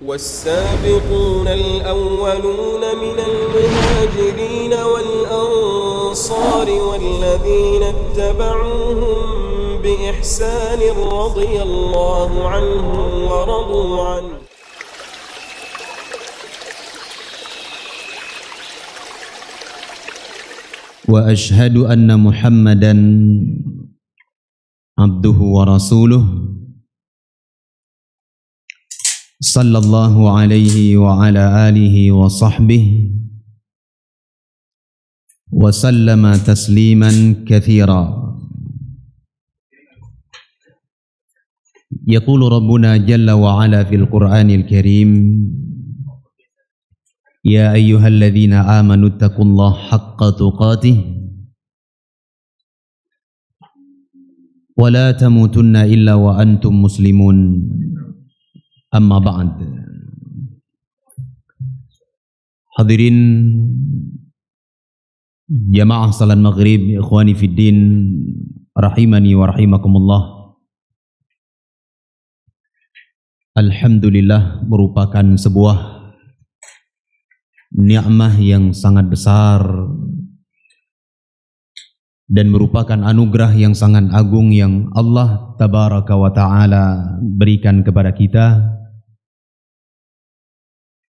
والسابقون الأولون من المهاجرين والأنصار والذين اتبعوهم بإحسان رضي الله عنهم ورضوا عنه وأشهد أن محمدًا عبده ورسوله صلى الله عليه وعلى آله وصحبه وسلم تسليما كثيرا. يقول ربنا جل وعلا في القرآن الكريم: يا أيها الذين آمنوا اتقوا الله حق تقاته ولا تموتن إلا وأنتم مسلمون. Amma ba'd. Hadirin jamaah salat maghrib, ikhwani fiddin, rahimani wa rahimakumullah. Alhamdulillah, merupakan sebuah nikmah yang sangat besar dan merupakan anugerah yang sangat agung yang Allah tabaraka wa ta'ala berikan kepada kita,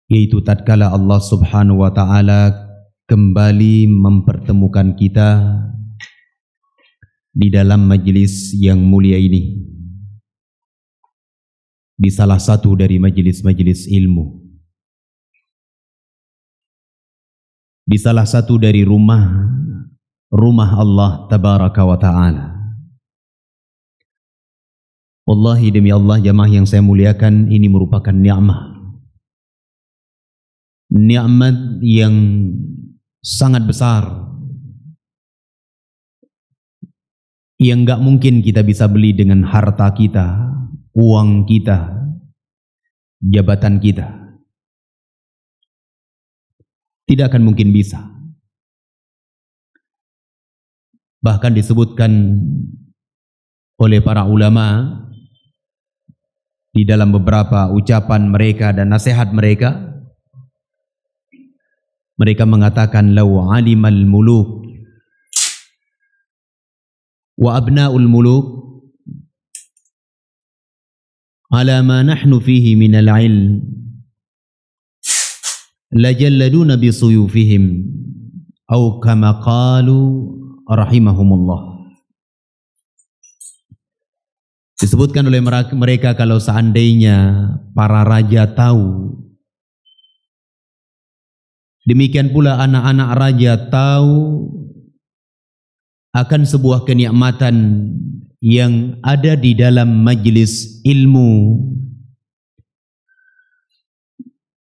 yaitu tatkala Allah subhanahu wa ta'ala kembali mempertemukan kita di dalam majlis yang mulia ini, di salah satu dari majlis-majlis ilmu, di salah satu dari rumah Allah tabaraka wa ta'ala. Wallahi demi Allah, jamaah yang saya muliakan, ini merupakan nikmat yang sangat besar yang gak mungkin kita bisa beli dengan harta kita, uang kita, jabatan kita. Tidak akan mungkin bisa. Bahkan disebutkan oleh para ulama di dalam beberapa ucapan mereka dan nasihat mereka, mereka mengatakan, "Lau alimal muluk wa abna'ul muluk ala ma nahnu fihi minal ilm lajalladuna bisuyufihim au kama qalu rahimahumullah." Disebutkan oleh mereka, kalau seandainya para raja tahu, demikian pula anak-anak raja tahu akan sebuah kenikmatan yang ada di dalam majlis ilmu,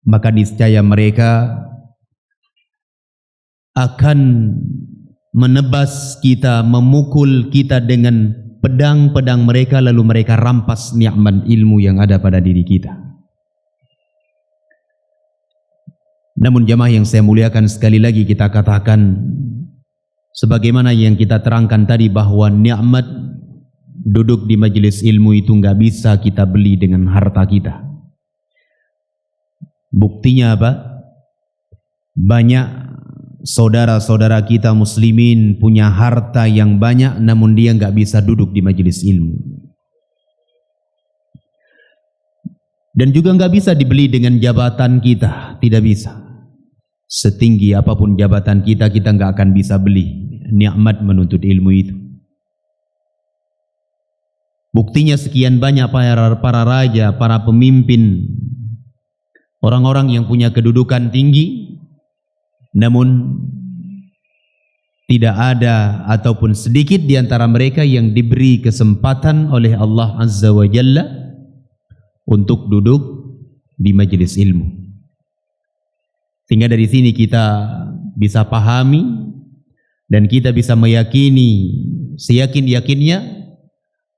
maka niscaya mereka akan menebas kita, memukul kita dengan pedang-pedang mereka, lalu mereka rampas nikmat ilmu yang ada pada diri kita. Namun jamaah yang saya muliakan, sekali lagi kita katakan, sebagaimana yang kita terangkan tadi, bahwa nikmat duduk di majelis ilmu itu nggak bisa kita beli dengan harta kita. Buktinya apa? Banyak saudara-saudara kita muslimin punya harta yang banyak, namun dia nggak bisa duduk di majelis ilmu. Dan juga nggak bisa dibeli dengan jabatan kita, tidak bisa. Setinggi apapun jabatan kita, kita nggak akan bisa beli nikmat menuntut ilmu itu. Buktinya sekian banyak para raja, para pemimpin, orang-orang yang punya kedudukan tinggi, namun tidak ada ataupun sedikit di antara mereka yang diberi kesempatan oleh Allah Azza wa Jalla untuk duduk di majelis ilmu. Sehingga dari sini kita bisa pahami dan kita bisa meyakini seyakin-yakinnya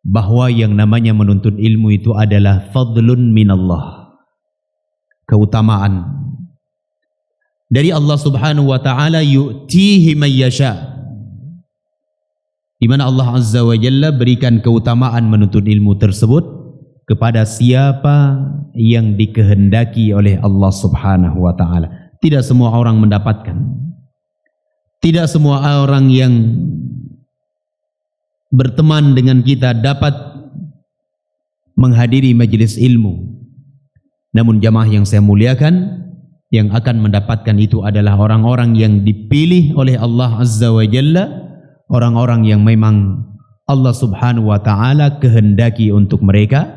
bahwa yang namanya menuntut ilmu itu adalah fadlun minallah, keutamaan dari Allah Subhanahu wa ta'ala, yu'tihi man yasha, di mana Allah Azza wa Jalla berikan keutamaan menuntut ilmu tersebut kepada siapa yang dikehendaki oleh Allah Subhanahu wa taala. Tidak semua orang mendapatkan. Tidak semua orang yang berteman dengan kita dapat menghadiri majelis ilmu. Namun jamaah yang saya muliakan, yang akan mendapatkan itu adalah orang-orang yang dipilih oleh Allah Azza wa Jalla, orang-orang yang memang Allah Subhanahu wa taala kehendaki untuk mereka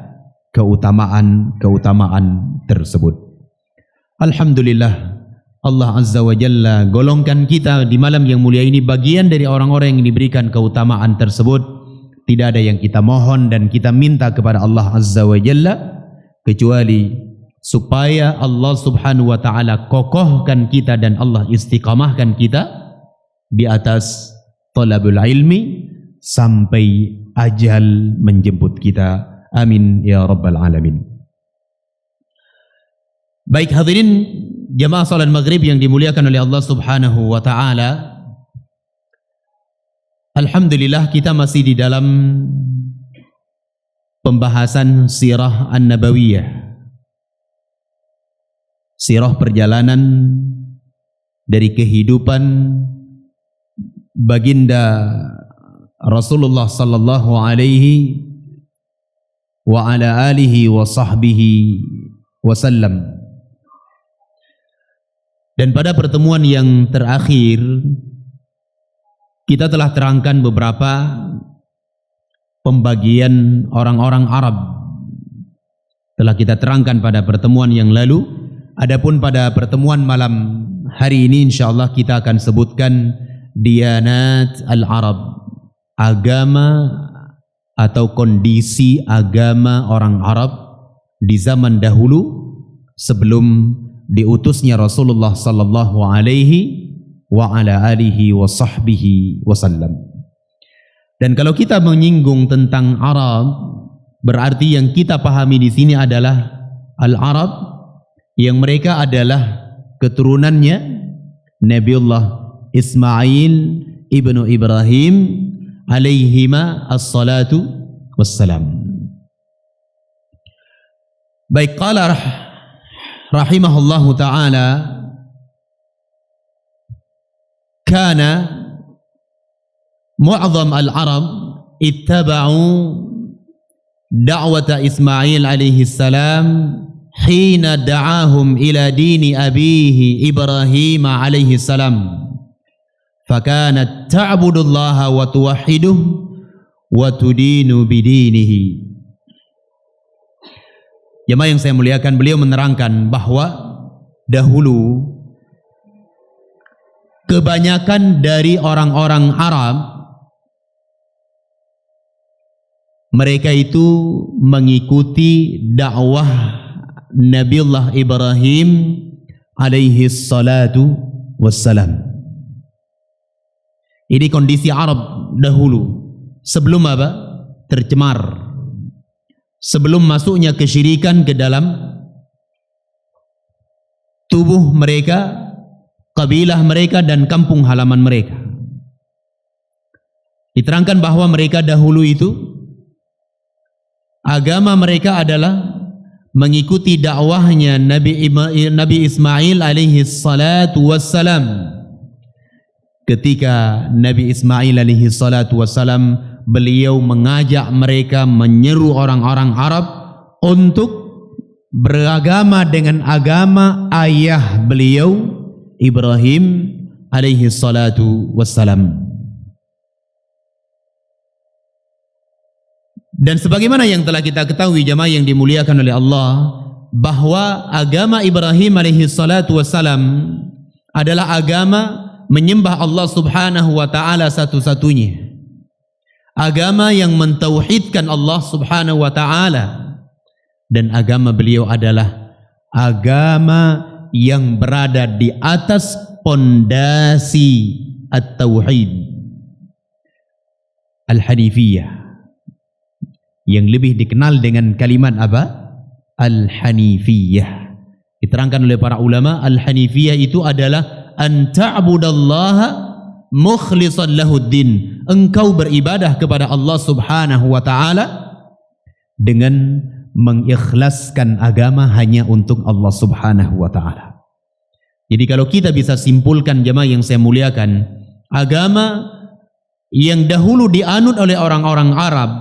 keutamaan tersebut. Alhamdulillah, Allah Azza wa Jalla golongkan kita di malam yang mulia ini bagian dari orang-orang yang diberikan keutamaan tersebut. Tidak ada yang kita mohon dan kita minta kepada Allah Azza wa Jalla kecuali supaya Allah Subhanahu wa taala kokohkan kita dan Allah istiqamahkan kita di atas talabul ilmi sampai ajal menjemput kita. Amin ya rabbal alamin. Baik hadirin jamaah salat maghrib yang dimuliakan oleh Allah Subhanahu wa taala. Alhamdulillah kita masih di dalam pembahasan sirah an-nabawiyah. Sirah perjalanan dari kehidupan baginda Rasulullah sallallahu alaihi wa ala alihi wa sahbihi wasallam. Dan pada pertemuan yang terakhir kita telah terangkan beberapa pembagian orang-orang Arab. Telah kita terangkan pada pertemuan yang lalu. Adapun pada pertemuan malam hari ini insyaallah kita akan sebutkan diyanat al-Arab, agama atau kondisi agama orang Arab di zaman dahulu sebelum diutusnya Rasulullah sallallahu alaihi wa ala alihi wa sahbihi wasallam. Dan kalau kita menyinggung tentang Arab, berarti yang kita pahami di sini adalah al-Arab yang mereka adalah keturunannya Nabiullah Ismail ibnu Ibrahim alaihima as-salatu wassalam. Baik, qala rahimahullahu ta'ala, kana mu'adham al-Arab ittaba'u da'wata Ismail alaihi salam hina da'ahum ila dini abihi Ibrahim alaihi salam, fakanat ta'budullaha wa tuwahhiduh wa tudinu bidinihi. Jemaah yang saya muliakan, beliau menerangkan bahwa dahulu kebanyakan dari orang-orang Arab mereka itu mengikuti dakwah Nabiullah Ibrahim alaihi salatu wassalam. Ini kondisi Arab dahulu sebelum apa? Tercemar, sebelum masuknya kesyirikan ke dalam tubuh mereka, kabilah mereka dan kampung halaman mereka. Diterangkan bahwa mereka dahulu itu agama mereka adalah mengikuti dakwahnya Nabi Ismail alaihi salatu wassalam. Ketika Nabi Ismail alaihi salatu wassalam, beliau mengajak mereka, menyeru orang-orang Arab untuk beragama dengan agama ayah beliau Ibrahim alaihi salatu wassalam. Dan sebagaimana yang telah kita ketahui jamaah yang dimuliakan oleh Allah, bahwa agama Ibrahim alaihi salatu wassalam adalah agama menyembah Allah Subhanahu wa taala satu-satunya. Agama yang mentauhidkan Allah Subhanahu wa taala, dan agama beliau adalah agama yang berada di atas pondasi at-tauhid al-hanifiyah, yang lebih dikenal dengan kalimat apa? Al-hanifiyah. Diterangkan oleh para ulama, al-hanifiyah itu adalah an ta'budallaha mukhlishan lahuddin. Engkau beribadah kepada Allah Subhanahu wa taala dengan mengikhlaskan agama hanya untuk Allah Subhanahu wa taala. Jadi kalau kita bisa simpulkan jemaah yang saya muliakan, agama yang dahulu dianut oleh orang-orang Arab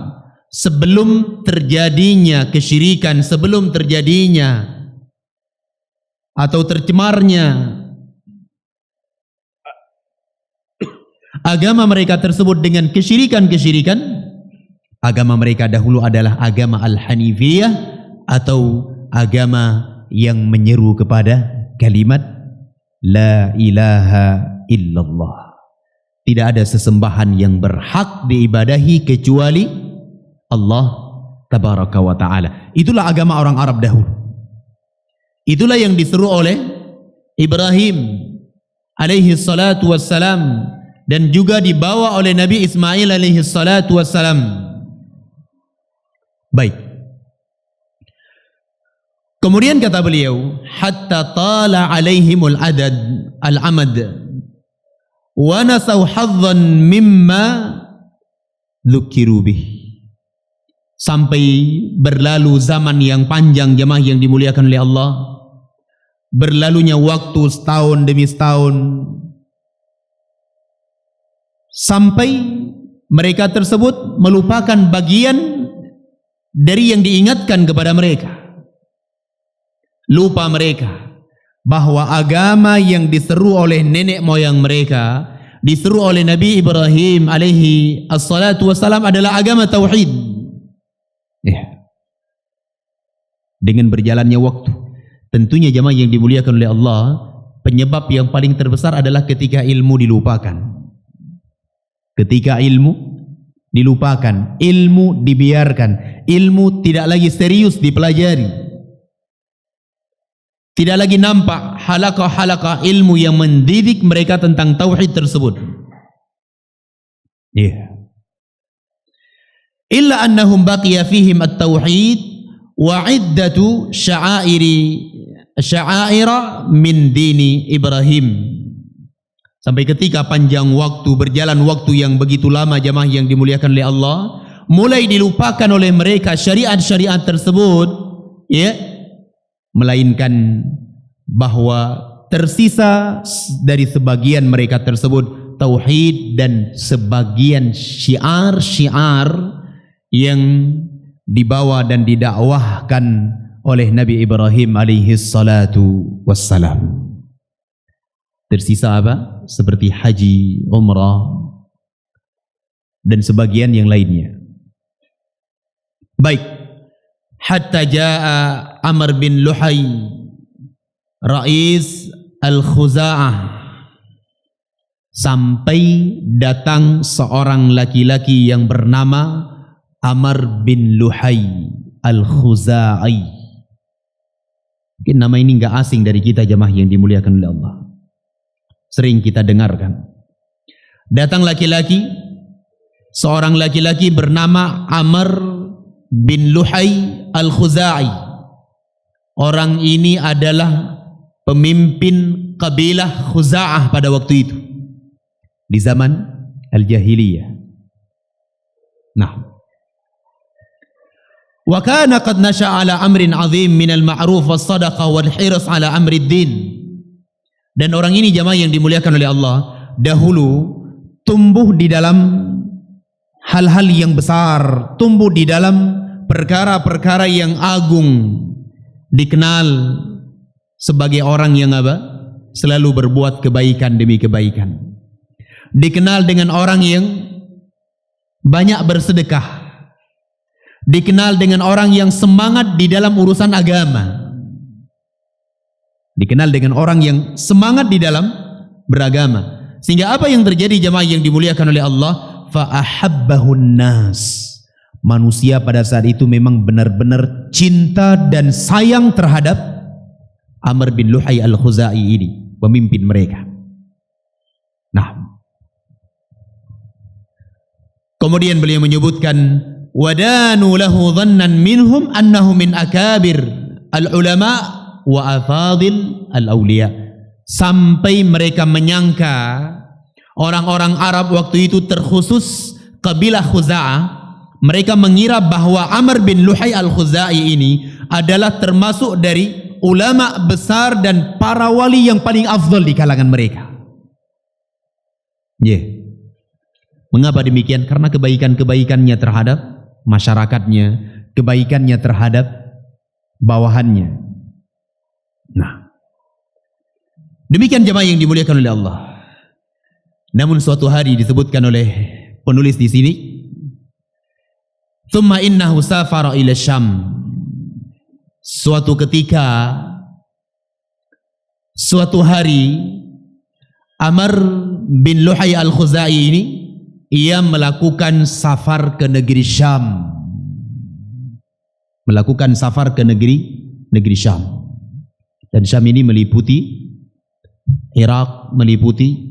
sebelum terjadinya kesyirikan, sebelum terjadinya atau tercemarnya agama mereka tersebut dengan kesyirikan-kesyirikan, agama mereka dahulu adalah agama Al-Hanifiyah atau agama yang menyeru kepada kalimat La ilaha illallah. Tidak ada sesembahan yang berhak diibadahi kecuali Allah Tabaraka wa ta'ala. Itulah agama orang Arab dahulu. Itulah yang diseru oleh Ibrahim alaihi salatu wassalam dan juga dibawa oleh Nabi Ismail alaihi salatu wassalam. Baik. Kemudian kata beliau, hatta tala alaihimul adad al-amad wa nasaw hadzan mimma dzukiru bih. Sampai berlalu zaman yang panjang jemaah yang dimuliakan oleh Allah. Berlalunya waktu setahun demi setahun. Sampai mereka tersebut melupakan bagian dari yang diingatkan kepada mereka. Lupa mereka bahwa agama yang diseru oleh nenek moyang mereka, diseru oleh Nabi Ibrahim alaihi assalatu wassalam adalah agama tauhid. Ya. Dengan berjalannya waktu, tentunya jemaah yang dimuliakan oleh Allah, penyebab yang paling terbesar adalah ketika ilmu dilupakan. Ketika ilmu dilupakan, ilmu dibiarkan, ilmu tidak lagi serius dipelajari. Tidak lagi nampak halaqah-halaqah ilmu yang mendidik mereka tentang tauhid tersebut. Yeah. Illa annahum baqiya fihim at-tauhid wa iddatu sya'aira min dini Ibrahim. Sampai ketika panjang waktu, berjalan waktu yang begitu lama jemaah yang dimuliakan oleh Allah, mulai dilupakan oleh mereka syariat-syariat tersebut, ya, melainkan bahwa tersisa dari sebagian mereka tersebut tauhid dan sebagian syiar-syiar yang dibawa dan didakwahkan oleh Nabi Ibrahim alaihi salatu wassalam. Tersisa apa? Seperti haji, umrah dan sebagian yang lainnya. Baik. Hatta jaa Amr bin Luhay Rais Al-Khuza'ah, sampai datang seorang laki-laki yang bernama Amr bin Luhay Al-Khuza'i. Mungkin nama ini enggak asing dari kita jemaah yang dimuliakan oleh Allah. Sering kita dengarkan. Datang laki-laki, seorang laki-laki bernama Amr bin Luhay Al-Khuza'i. Orang ini adalah pemimpin kabilah Khuza'ah pada waktu itu, di zaman Al-Jahiliyah. Nah, wa kana qad nasha'a ala amrin 'azim min al-ma'ruf was-sadaqah wal-hirs ala amri ad-din. Dan orang ini jemaah yang dimuliakan oleh Allah, dahulu tumbuh di dalam hal-hal yang besar, tumbuh di dalam perkara-perkara yang agung, dikenal sebagai orang yang apa? Selalu berbuat kebaikan demi kebaikan. Dikenal dengan orang yang banyak bersedekah. Dikenal dengan orang yang semangat di dalam urusan agama. Dikenal dengan orang yang semangat di dalam beragama. Sehingga apa yang terjadi jemaah yang dimuliakan oleh Allah? Fa'ahabbahun nas. Manusia pada saat itu memang benar-benar cinta dan sayang terhadap Amr bin Luhay Al-Khuza'i ini, pemimpin mereka. Nah, kemudian beliau menyebutkan wadanu lahu dhannan minhum annahu min akabir al-ulama wa afadil al-awliya. Sampai mereka menyangka, orang-orang Arab waktu itu terkhusus kabilah Khuza'ah mereka mengira bahwa Amr bin Luhai al-Khuzai ini adalah termasuk dari ulama besar dan para wali yang paling afdal di kalangan mereka. Mengapa demikian? Karena kebaikan-kebaikannya terhadap masyarakatnya, kebaikannya terhadap bawahannya. Nah, demikian jemaah yang dimuliakan oleh Allah. Namun suatu hari disebutkan oleh penulis di sini, "Tsumma innahu safara ila Syam." Suatu ketika, suatu hari, Amr bin Luhai al-Khuzai ini ia melakukan safar ke negeri Syam. Melakukan safar ke negeri Syam. Dan Syam ini meliputi Irak, meliputi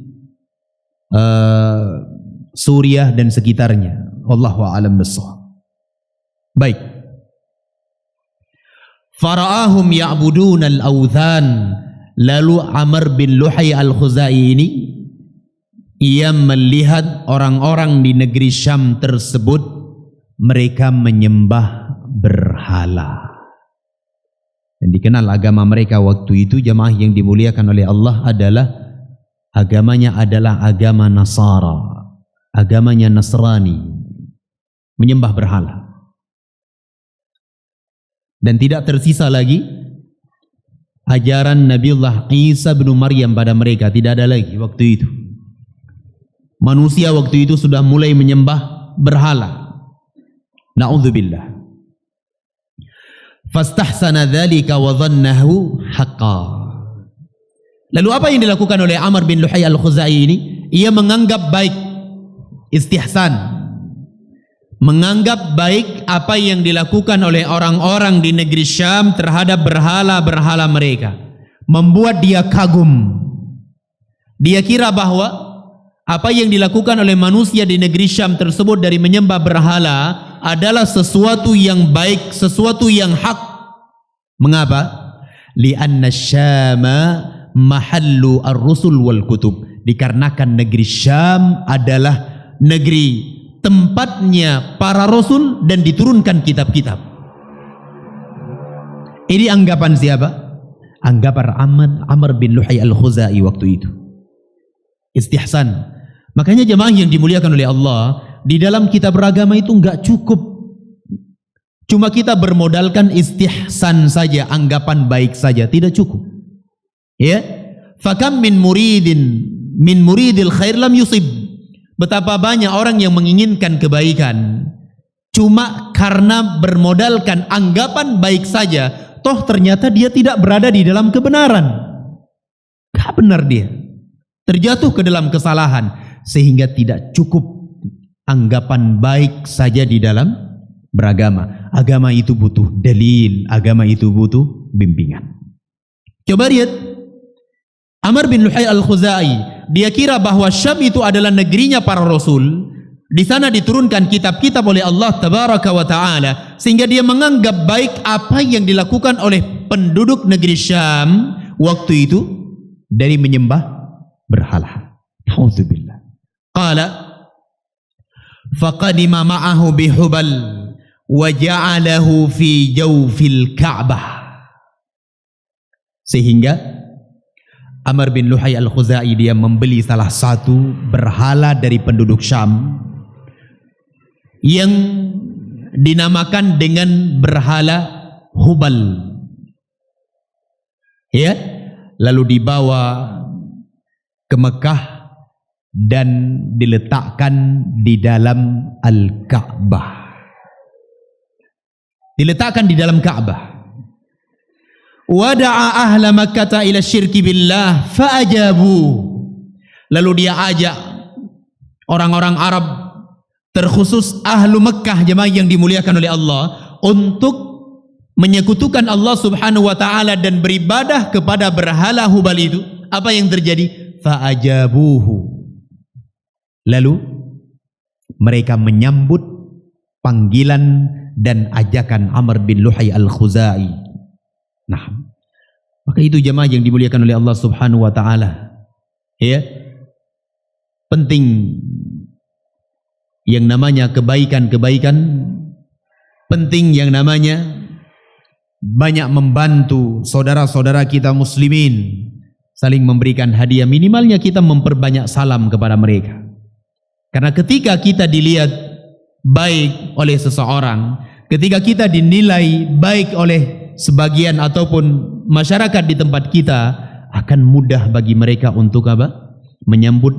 Suriah dan sekitarnya. Wallahu a'lam bissawab. Baik. Fara'ahum ya'budun al-awthan. Lalu Amr bin Luhai al-Khuzai ini ia melihat orang-orang di negeri Syam tersebut mereka menyembah berhala. Dan dikenal agama mereka waktu itu jemaah yang dimuliakan oleh Allah adalah agamanya adalah agama Nasara, agamanya Nasrani, menyembah berhala. Dan tidak tersisa lagi ajaran Nabiullah Isa bin Maryam pada mereka, tidak ada lagi waktu itu. Manusia waktu itu sudah mulai menyembah berhala. Na'udzubillah. Fastahsana dzalika wa dhannahu haqqan. Lalu apa yang dilakukan oleh Amr bin Luhai al-Khuzai ini? Ia menganggap baik, istihsan, menganggap baik apa yang dilakukan oleh orang-orang di negeri Syam terhadap berhala-berhala mereka. Membuat dia kagum. Dia kira bahwa apa yang dilakukan oleh manusia di negeri Syam tersebut dari menyembah berhala adalah sesuatu yang baik, sesuatu yang hak. Mengapa? Li'anna Syama mahallu ar-rusul wal kutub. Dikarenakan negeri Syam adalah negeri tempatnya para rasul dan diturunkan kitab-kitab. Ini anggapan siapa? Anggapan Amr bin Luhai al-Khuzai waktu itu. Istihsan. Makanya jemaah yang dimuliakan oleh Allah, di dalam kitab beragama itu enggak cukup cuma kita bermodalkan istihsan saja, anggapan baik saja, tidak cukup. Ya, fakam min muridil khair lam yusib. Betapa banyak orang yang menginginkan kebaikan cuma karena bermodalkan anggapan baik saja, toh ternyata dia tidak berada di dalam kebenaran. Gak benar dia, terjatuh ke dalam kesalahan, sehingga tidak cukup anggapan baik saja di dalam beragama. Agama itu butuh dalil, agama itu butuh bimbingan. Coba lihat Amr bin Luhai al-Khuzai, dia kira bahwa Syam itu adalah negerinya para rasul. Di sana diturunkan kitab-kitab oleh Allah tabaraka wa taala, sehingga dia menganggap baik apa yang dilakukan oleh penduduk negeri Syam waktu itu dari menyembah berhala. Auzubillah. Qala faqadima ma'ahu bihubal wa ja'alahu fi jawfil Ka'bah. Sehingga Amr bin Luhai al-Khuzai dia membeli salah satu berhala dari penduduk Syam yang dinamakan dengan berhala Hubal. Ya, lalu dibawa ke Mekah dan diletakkan di dalam Al-Ka'bah. Diletakkan di dalam Ka'bah. Wada'a ahla Makkah ila syirki billah fa'ajabu. Lalu dia ajak orang-orang Arab, terkhusus ahlu Mekah, jemaah yang dimuliakan oleh Allah, untuk menyekutukan Allah subhanahu wa ta'ala dan beribadah kepada berhala Hubal itu. Apa yang terjadi? Fa'ajabuhu. Lalu mereka menyambut panggilan dan ajakan Amr bin Luhai al-Khuzai. Nah, maka itu jemaah yang dimuliakan oleh Allah subhanahu wa ta'ala, ya, penting yang namanya kebaikan-kebaikan, penting yang namanya banyak membantu saudara-saudara kita muslimin, saling memberikan hadiah, minimalnya kita memperbanyak salam kepada mereka. Karena ketika kita dilihat baik oleh seseorang, ketika kita dinilai baik oleh sebagian ataupun masyarakat di tempat kita, akan mudah bagi mereka untuk apa? Menyambut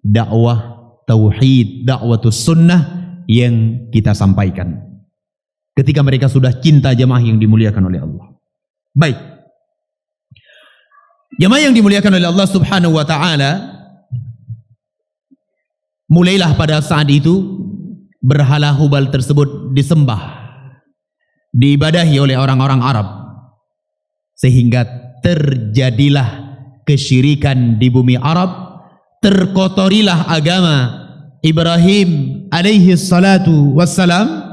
dakwah tauhid, dakwatus sunnah yang kita sampaikan. Ketika mereka sudah cinta jamaah yang dimuliakan oleh Allah. Baik. Jamaah yang dimuliakan oleh Allah Subhanahu wa taala, mulailah pada saat itu berhala Hubal tersebut disembah, diibadahi oleh orang-orang Arab, sehingga terjadilah kesyirikan di bumi Arab, terkotorilah agama Ibrahim alaihi salatu wassalam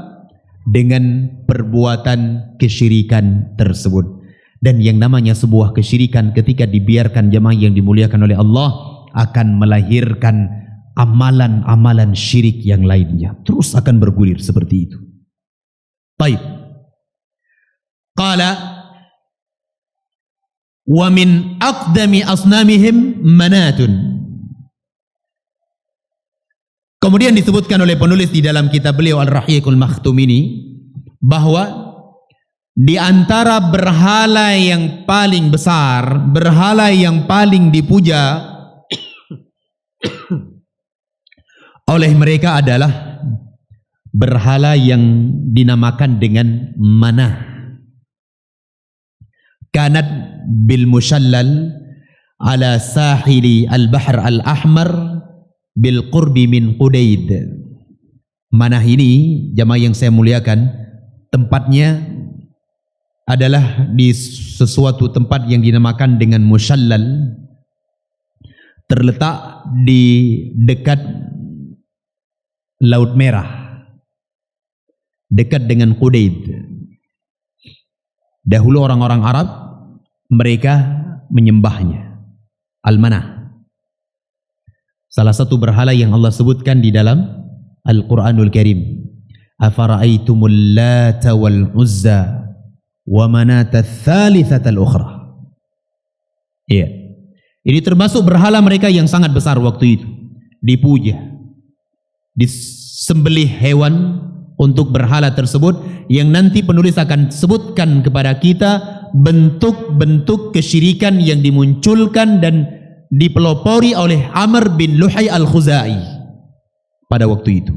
dengan perbuatan kesyirikan tersebut. Dan yang namanya sebuah kesyirikan ketika dibiarkan jemaah yang dimuliakan oleh Allah akan melahirkan amalan-amalan syirik yang lainnya, terus akan bergulir seperti itu. Baik. Qala wa min aqdami asnamihim manatun. Kemudian disebutkan oleh penulis di dalam kitab beliau Al-Rahiqul Makhtum ini bahwa di antara berhala yang paling besar, berhala yang paling dipuja oleh mereka adalah berhala yang dinamakan dengan Manah. Kanat bil mushallal ala sahili al-bahr al-ahmar bil qurbi min Qudaid. Manah ini jamaah yang saya muliakan, tempatnya adalah di sesuatu tempat yang dinamakan dengan mushallal, terletak di dekat Laut Merah, dekat dengan Qudaid. Dahulu orang-orang Arab mereka menyembahnya, Al-Manah. Salah satu berhala yang Allah sebutkan di dalam Al-Quranul Karim, afara'aitumul Lata wal Uzza wa manata tsalitsatal ukhra. Iya. Ini termasuk berhala mereka yang sangat besar waktu itu, dipuja. Disembelih hewan untuk berhala tersebut, yang nanti penulis akan sebutkan kepada kita bentuk-bentuk kesyirikan yang dimunculkan dan dipelopori oleh Amr bin Luhai al-Khuzai pada waktu itu.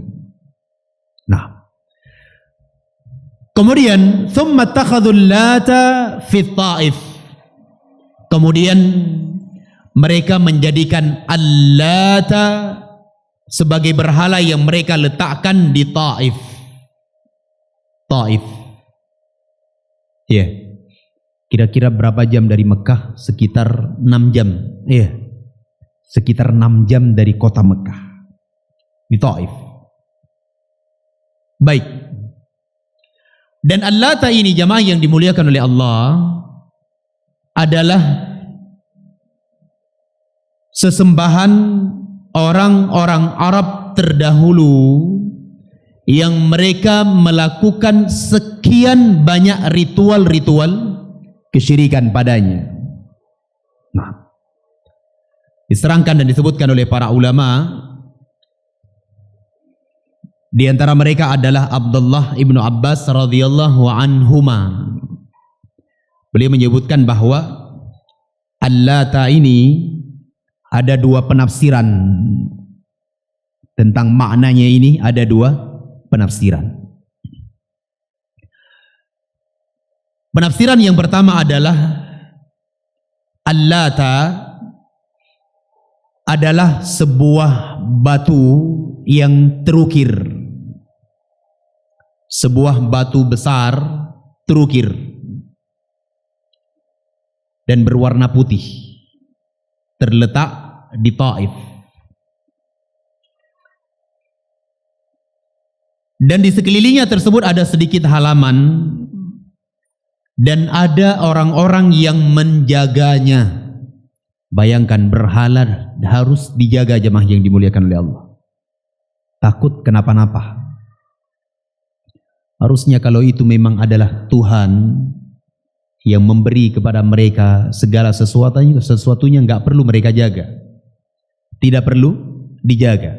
Nah, kemudian thumma takhadhul Lata fi Taif. Kemudian mereka menjadikan Al-Lata sebagai berhala yang mereka letakkan di Taif. Taif. Ya. Kira-kira berapa jam dari Mekah? Sekitar 6 jam. Iya. Sekitar 6 jam dari kota Mekah. Di Taif. Baik. Dan Al-Lata ini jamaah yang dimuliakan oleh Allah adalah sesembahan orang-orang Arab terdahulu yang mereka melakukan sekian banyak ritual-ritual kesyirikan padanya. Nah, diserangkan dan disebutkan oleh para ulama, di antara mereka adalah Abdullah ibnu Abbas radhiyallahu anhuma. Beliau menyebutkan bahwa Al-Lata ini ada 2 penafsiran tentang maknanya ini, ada 2 penafsiran. Penafsiran yang pertama adalah Al-Lata adalah sebuah batu yang terukir, sebuah batu besar terukir dan berwarna putih, terletak di Taif. Dan di sekelilingnya tersebut ada sedikit halaman dan ada orang-orang yang menjaganya. Bayangkan, berhala harus dijaga jemaah yang dimuliakan oleh Allah. takut kenapa-napa. Harusnya kalau itu memang adalah Tuhan yang memberi kepada mereka segala sesuatunya nggak perlu mereka jaga. Tidak perlu dijaga.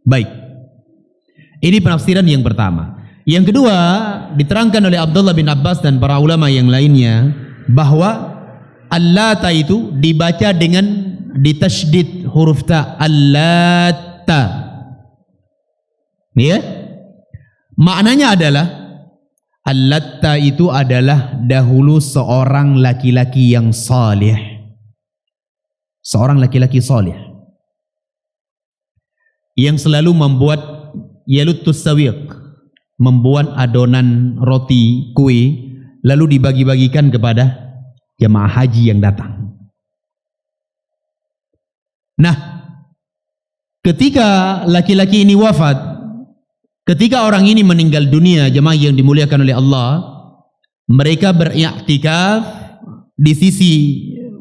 Baik. Ini penafsiran yang pertama. Yang kedua, diterangkan oleh Abdullah bin Abbas dan para ulama yang lainnya bahwa Al-Lata itu dibaca dengan ditasydid huruf ta, Al-Lata. Ya? Maknanya adalah Al-Latta itu adalah dahulu seorang laki-laki yang salih. Seorang laki-laki salih yang selalu membuat yalutus sawiq, membuat adonan roti kue lalu dibagi-bagikan kepada jamaah haji yang datang. Nah, ketika laki-laki ini wafat, ketika orang ini meninggal dunia, jemaah yang dimuliakan oleh Allah, mereka beriktikaf di sisi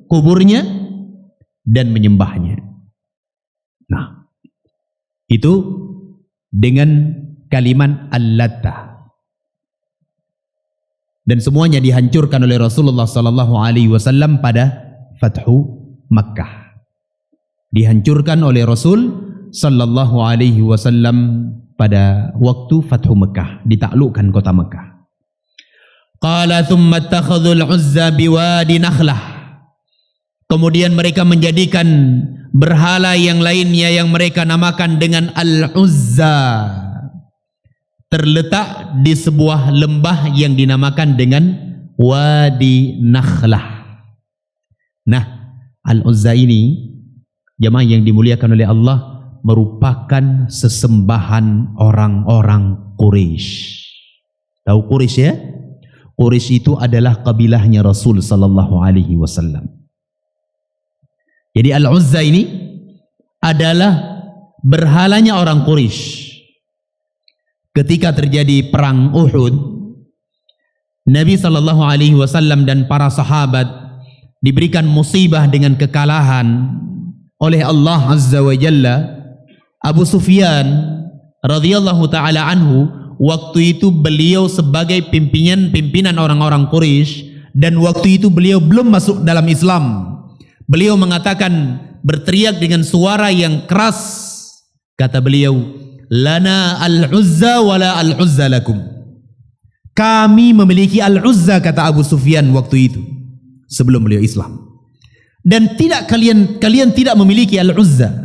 kuburnya dan menyembahnya. Nah, itu dengan kalimat Al-Latta. Dan semuanya dihancurkan oleh Rasulullah sallallahu alaihi wasallam pada Fathu Makkah. Dihancurkan oleh Rasul sallallahu alaihi wasallam pada waktu Fathu Mekah, ditaklukkan kota Mekah. Qala thumma ittakhadhul Uzza biwadi Nakhlah. Kemudian mereka menjadikan berhala yang lainnya yang mereka namakan dengan Al-Uzza, terletak di sebuah lembah yang dinamakan dengan Wadi Nakhlah. Nah, Al-Uzza ini, jemaah yang dimuliakan oleh Allah, merupakan sesembahan orang-orang Quraisy. Tahu Quraisy ya? Quraisy itu adalah kabilahnya Rasul sallallahu alaihi wasallam. Jadi Al-Uzza ini adalah berhalanya orang Quraisy. Ketika terjadi perang Uhud, Nabi sallallahu alaihi wasallam dan para sahabat diberikan musibah dengan kekalahan oleh Allah Azza wa Jalla. Abu Sufyan radhiyallahu taala anhu, waktu itu beliau sebagai pimpinan orang-orang Quraisy, dan waktu itu beliau belum masuk dalam Islam. Beliau mengatakan, berteriak dengan suara yang keras, kata beliau, lana al-Uzza wala al-Uzza lakum. Kami memiliki Al-Uzza, kata Abu Sufyan waktu itu, sebelum beliau Islam. Dan tidak kalian tidak memiliki Al-Uzza.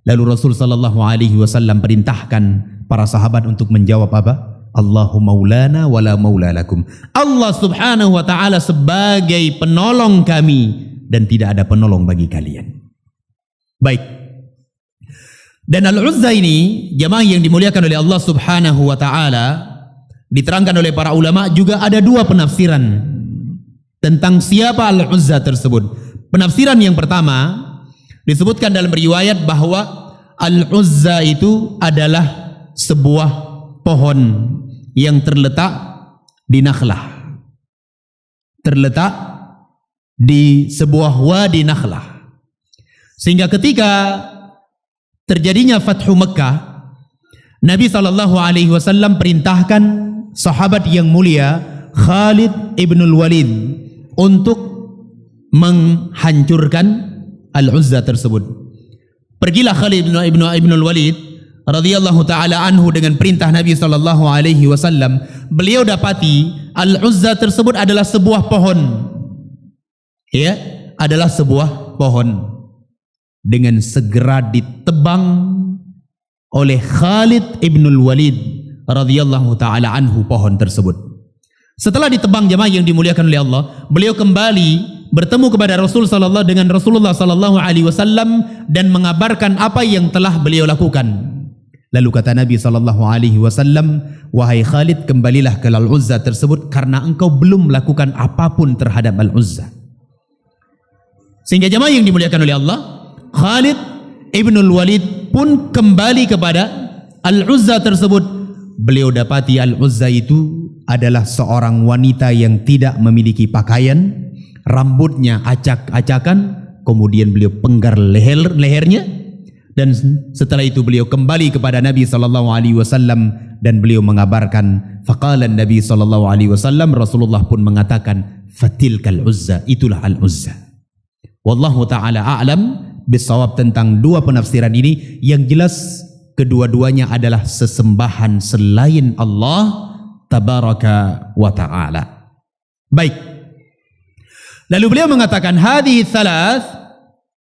Lalu Rasul sallallahu alaihi wasallam perintahkan para sahabat untuk menjawab apa? Allahu maulana wala maula lakum. Allah subhanahu wa ta'ala sebagai penolong kami dan tidak ada penolong bagi kalian. Baik. Dan Al-Uzza ini, jemaah yang dimuliakan oleh Allah subhanahu wa ta'ala, diterangkan oleh para ulama juga ada dua penafsiran tentang siapa Al-Uzza tersebut. Penafsiran yang pertama, disebutkan dalam riwayat bahwa Al-Uzza itu adalah sebuah pohon yang terletak di Nakhlah. Terletak di sebuah wadi Nakhlah. Sehingga ketika terjadinya Fathu Mekah, Nabi SAW perintahkan sahabat yang mulia Khalid ibn al-Walid untuk menghancurkan Al-Uzza tersebut. Pergilah Khalid ibn al-Walid radhiyallahu taala anhu dengan perintah Nabi sallallahu alaihi wasallam. Beliau dapati Al-Uzza tersebut adalah sebuah pohon. Ya, adalah sebuah pohon. Dengan segera ditebang oleh Khalid ibn al-Walid radhiyallahu taala anhu pohon tersebut. Setelah ditebang, jemaah yang dimuliakan oleh Allah, beliau kembali bertemu kepada Rasulullah sallallahu alaihi wasallam dan mengabarkan apa yang telah beliau lakukan. Lalu kata Nabi sallallahu alaihi wasallam, wahai Khalid, kembalilah ke Al-Uzza tersebut karena engkau belum melakukan apapun terhadap Al-Uzza. Sehingga jemaah yang dimuliakan oleh Allah, Khalid ibn al-Walid pun kembali kepada Al-Uzza tersebut. Beliau dapati Al-Uzza itu adalah seorang wanita yang tidak memiliki pakaian, rambutnya acak-acakan, kemudian beliau penggar lehernya, Dan setelah itu beliau kembali kepada Nabi SAW dan beliau mengabarkan, faqala Nabi SAW, Rasulullah pun mengatakan, fatilkal Uzza, itulah Al-Uzza. Wallahu ta'ala a'lam bisawab tentang dua penafsiran ini. Yang jelas kedua-duanya adalah sesembahan selain Allah tabaraka wa ta'ala. Baik. Lalu beliau mengatakan, hadhihi thalath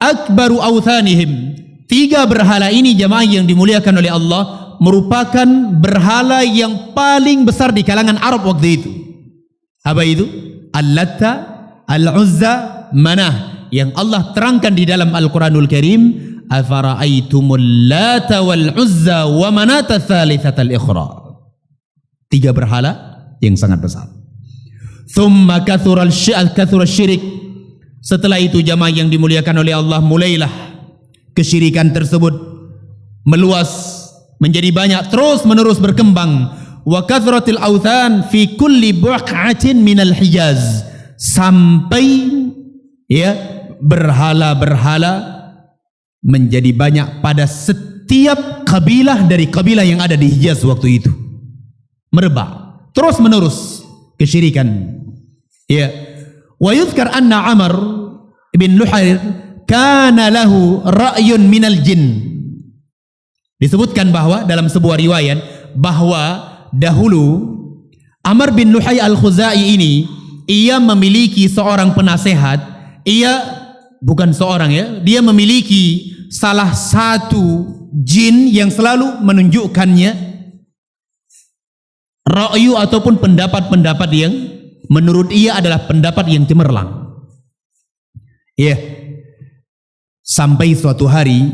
akbaru awthanihim. Tiga berhala ini jamaah yang dimuliakan oleh Allah merupakan berhala yang paling besar di kalangan Arab waktu itu. Apa itu? Al-Latta, Al-Uzza, Manah, yang Allah terangkan di dalam Al-Quranul Karim, afara'aitumul Lata wal-Uzza wa Manata thalithatal ikhra. Tiga berhala yang sangat besar. Thumma kathura syirik. Setelah itu jamaah yang dimuliakan oleh Allah, mulailah kesyirikan tersebut meluas menjadi banyak, terus menerus berkembang. Wa kathratil authan fi kulli buq'atin minal Hijaz, sampai ya berhala-berhala menjadi banyak pada setiap kabilah dari kabilah yang ada di Hijaz waktu itu. Merebak terus menerus kesyirikan. Ya. Wa yuzkar anna Amr bin Luhair kana lahu ra'yun minal jin. Disebutkan bahwa dalam sebuah riwayat bahwa dahulu Amr bin Luhai al-Khuzai ini, ia memiliki seorang penasehat. Ia bukan seorang ya, dia memiliki salah satu jin yang selalu menunjukkannya ra'yu ataupun pendapat-pendapat yang menurut ia adalah pendapat yang cemerlang. Ya. Sampai suatu hari,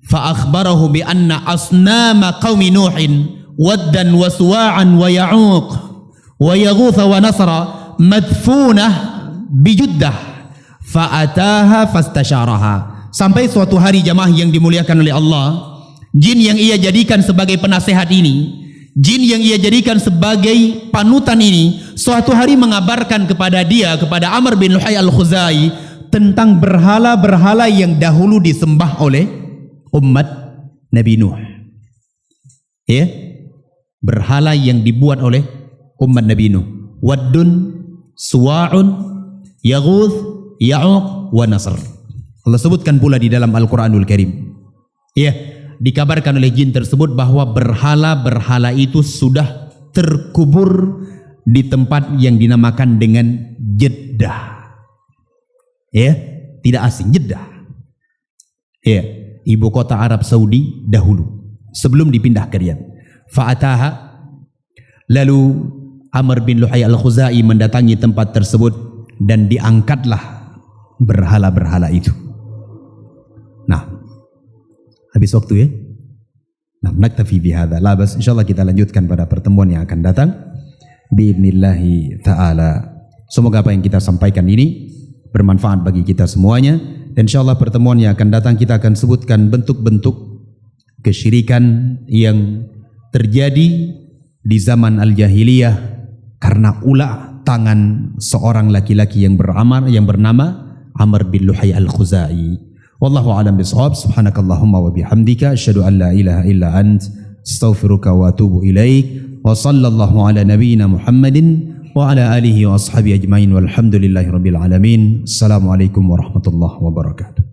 fa akhbarahu bi anna asnama qaumi Nuhin waddan wa suwa'an wa ya'uq wa yaghuth wa nasra madfunah bi Juddah fa ataha fastasyaraha. Sampai suatu hari jamaah yang dimuliakan oleh Allah, jin yang ia jadikan sebagai penasehat ini, jin yang ia jadikan sebagai panutan ini, suatu hari mengabarkan kepada dia, kepada Amr bin Luhai al-Khuzai, tentang berhala-berhala yang dahulu disembah oleh umat Nabi Nuh. Ya, berhala yang dibuat oleh umat Nabi Nuh. Waddun, Suwa'un, Yaghuth, Ya'uq, wa Nasr. Allah sebutkan pula di dalam Al-Quranul Karim. Ya, dikabarkan oleh jin tersebut bahwa berhala-berhala itu sudah terkubur di tempat yang dinamakan dengan Jeddah. Ya, tidak asing, Jeddah. Ya, ibu kota Arab Saudi dahulu sebelum dipindah ke Riyadh. Fa'ataha, lalu Amr bin Luhai al-Khuzai mendatangi tempat tersebut dan diangkatlah berhala-berhala itu. Nah, habis waktu ya. Nah, naktafi bihadza. La bas, insyaallah kita lanjutkan pada pertemuan yang akan datang biidznillah taala. Semoga apa yang kita sampaikan ini bermanfaat bagi kita semuanya, dan insyaallah pertemuan yang akan datang kita akan sebutkan bentuk-bentuk kesyirikan yang terjadi di zaman al-jahiliyah karena ulah tangan seorang laki-laki yang bernama Amr bin Luhai al-Khuzai. Wallahu a'lam bishawab. Subhanakallahumma wa bihamdika asyhadu an la ilaha illa ant astaghfiruka wa atubu ilaik. Wa sallallahu ala nabiyyina Muhammadin wa ala alihi wa ashabihi ajmain walhamdulillahi rabbil alamin. Assalamualaikum warahmatullahi wabarakatuh.